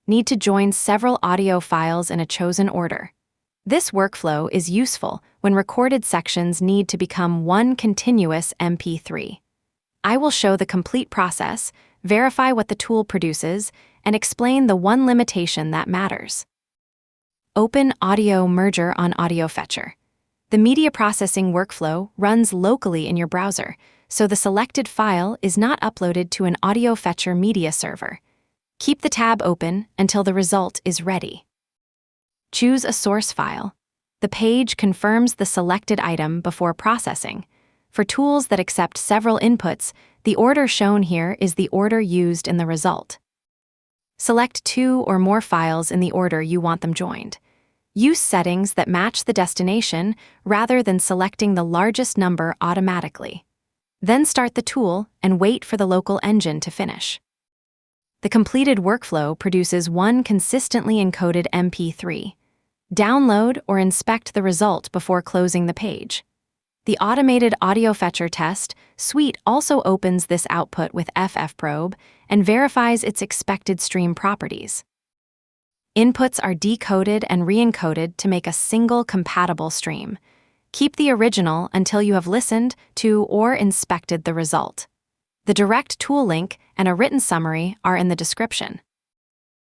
need to join several audio files in a chosen order. This workflow is useful when recorded sections need to become one continuous MP3. I will show the complete process, verify what the tool produces, and explain the one limitation that matters. Open Audio Merger on AudioFetcher. The media processing workflow runs locally in your browser, so the selected file is not uploaded to an AudioFetcher media server. Keep the tab open until the result is ready. Choose a source file. The page confirms the selected item before processing. For tools that accept several inputs, the order shown here is the order used in the result. Select 2 or more files in the order you want them joined. Use settings that match the destination rather than selecting the largest number automatically. Then start the tool and wait for the local engine to finish. The completed workflow produces one consistently encoded MP3. Download or inspect the result before closing the page. The automated AudioFetcher test suite also opens this output with FFprobe and verifies its expected stream properties. Inputs are decoded and re-encoded to make a single compatible stream. Keep the original until you have listened to or inspected the result. The direct tool link and a written summary are in the description.